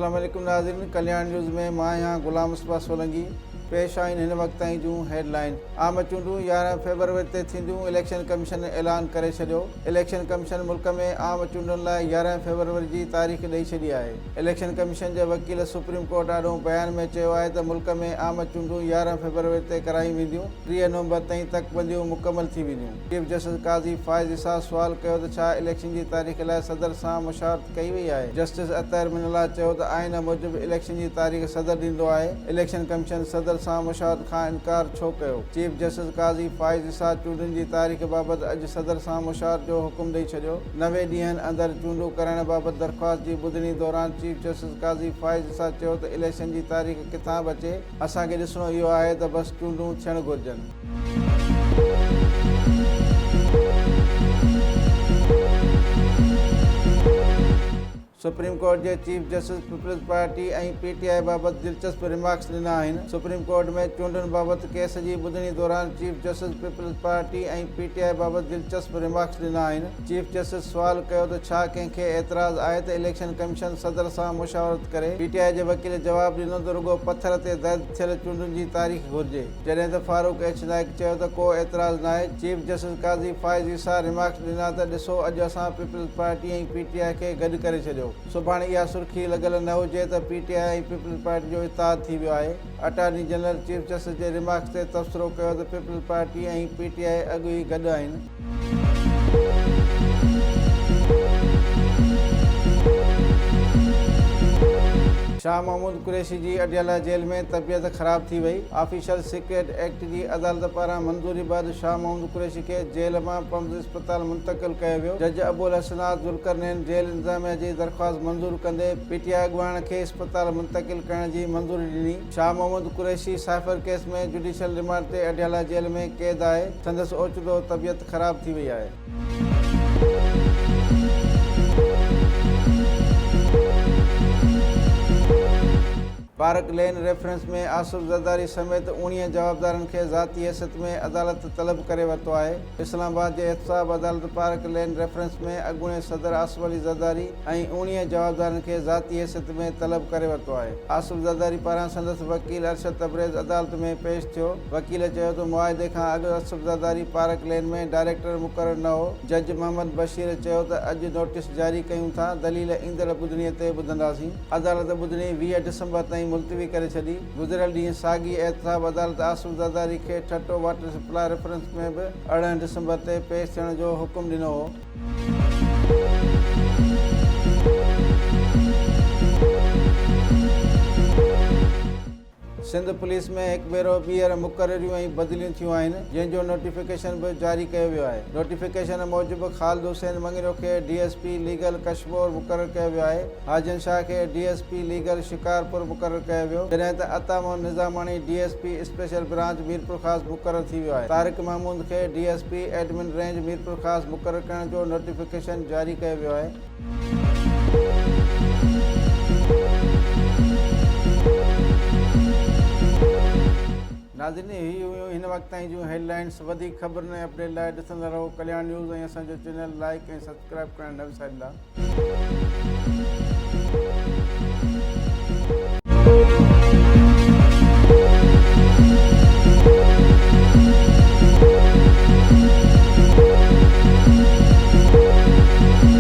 अस्सलाम वालेकुम नाज़रीन, कल्याण न्यूज़ में मां यहाँ गुलाम मुस्तफ़ा सोलंकी। पेश आहिनि हिन वक़्त ताईं जूं हेडलाइन। आम चूंडूं 11 फेबरवरी ते थींदियूं, इलेक्शन कमीशन ऐलान करे छॾियो। इलेक्शन कमीशन मुल्क में आम चूंडुनि लाइ 11 फेबरवरी जी तारीख़ ॾेई छॾी आहे। इलेक्शन कमीशन जे वकील सुप्रीम कोर्ट ॾाढो बयान में चयो आहे त मुल्क में आम चूंडूं 11 फेबरवरी ते करायूं वेंदियूं। 30 नवंबर ताईं तकबंदियूं मुकमल थी वेंदियूं। चीफ जस्टिस काज़ी फ़ाइज़ इसाक़ सुवाल कयो त छा इलेक्शन जी तारीख़ लाइ सदर सां मुशावरत कई वई आहे। जस्टिस अतहर मिनल्ला चयो त आइन मूजिबि इलेक्शन जी तारीख़ सदर ॾींदो आहे। इलेक्शन कमीशन सदर सां मुशावरत खां इनकार छो कयो। चीफ जस्टिस काज़ी फ़ाइज़ इसाक़ चूंडुनि जी तारीख़ बाबति अॼु सदर सां मुशावरत जो हुकुम ॾेई छॾियो। 90 ॾींहंनि अंदरि चूंडूं करण बाबति दरख़्वास्त जी ॿुधणी दौरान चीफ जस्टिस काज़ी फ़ाइज़ इसाक़ चयो त इलेक्शन जी तारीख़ किथां बि अचे, असांखे ॾिसणो इहो आहे त बसि चूंडूं थियणु घुरिजनि। सुप्रीम कोर्ट जे चीफ जस्टिस पीपल्स पार्टी ऐं पीटीआई बाबति दिलचस्प रिमार्क्स ॾिना आहिनि। सुप्रीम कोर्ट में चूंडुनि बाबति केस जी ॿुधणी दौरान चीफ जस्टिस पीपल्स पार्टी ऐं पीटीआई बाबति दिलचस्प रिमार्क्स ॾिना आहिनि। चीफ जस्टिस सुवाल कयो त छा कंहिंखे एतिराज़ आहे त इलेक्शन कमीशन सदर सां मुशावरत करे। पीटीआई जे वकील जवाबु ॾिनो त रुॻो पथर ते दर्ज थियल चूंडुनि जी तारीख़ घुरिजे, जॾहिं त फारूक एच नाइक चयो त को एतिराज़ नाहे। चीफ जस्टिस काज़ी फ़ाइज़ इसाक़ रिमार्क्स ॾिना त ॾिसो, अॼु असां पीपल्स पार्टी ऐं पीटीआई खे गॾु करे छॾियो। सुभाणे इहा सुर्खी लॻल न हुजे त पीटीआई ऐं पीपल्स पार्टी जो इतिहाद थी वियो आहे। Attorney general chief justice J remarks ते तबसरो कयो त पीपल्स पार्टी ऐं पीटीआई अॻु ई गॾु आहिनि। शाह महमूद कुरैशी जी अडियाला जेल में तबियत ख़राब थी वई। ऑफिशियल सीक्रेट एक्ट जी अदालत पारां मंज़ूरी बैदि शाह महमूद कुरैशी खे जेल मां पम्स अस्पताल मुंतक़िल कयो वियो। जज अबुल हसनात ज़ुल्करनैन जेल इंतज़ामिया जी दरख़्वास्त मंज़ूर कंदे पीटीआई अॻुवाण खे अस्पताल मुंतक़िल करण जी मंज़ूरी ॾिनी। शाह महमूद कुरैशी साइफ़र केस में जुडिशियल रिमांड ते अडियाला जेल में क़ैद आहे। संदसि ओचितो तबियत ख़राब थी वई आहे। पार्क लेन रेफरेंस में आसिफ ज़रदारी समेत 19 जवाबदारनि खे ज़ाती हैसियत में अदालत तलब करे वरितो आहे। इस्लामाबाद जे एहतसाब अदालत पार्क लेन रेफरेंस में अॻूणे सदर आसिफ अली ज़रदारी ऐं 19 जवाबदारनि खे ज़ाती हैसियत में तलब करे वरितो आहे। आसिफ ज़रदारी पारां संदसि वकील अरशद तबरेज़ अदालत में पेश थियो। वकील चयो त मुआहिदे खां अॻु आसिफ ज़रदारी पार्क लेन में डायरेक्टर मुक़ररु न हो। जज मोहम्मद बशीर चयो त अॼु नोटिस जारी कयूं था, दलील ईंदड़ ॿुधणीअ ते ॿुधंदासीं। अदालत ॿुधणी 20 डिसंबर ताईं मुलतवी करे छॾी। गुज़िरियल ॾींहुं साॻी एहतसाब अदालत आसिफ ज़रदारी खे ठटो वाटर सप्लाई रेफरेंस में बि 18 डिसंबर ते पेश थियण जो हुकुम ॾिनो हो। सिंध पुलिस में हिकु भेरो ॿीहर मुक़ररियूं ऐं बदिलियूं थियूं आहिनि, जंहिंजो नोटिफिकेशन बि जारी कयो वियो आहे। नोटिफिकेशन मूजिबि ख़ालिद हुसैन मंगिरो खे डीएसपी लीगल कशमोर मुक़ररु कयो वियो आहे। हाजन शाह खे डीएसपी लीगल शिकारपुर मुक़ररु कयो वियो, जॾहिं त अता Mohammad Nizamani DSP special branch Mirpur Khas मुक़ररु थी वियो आहे। तारिक महमूद खे DSP admin range Mirpur Khas मुक़ररु करण जो नोटिफिकेशन जारी कयो वियो आहे। नाज़रीन, ही हुयूं हिन वक़्त ताईं जूं हेडलाइन्स। वधीक ख़बरुनि ऐं अपडेट लाइ ॾिसंदा रहो कल्याण न्यूज़ ऐं असांजो चैनल लाइक ऐं सब्सक्राइब करणु न विसारींदा।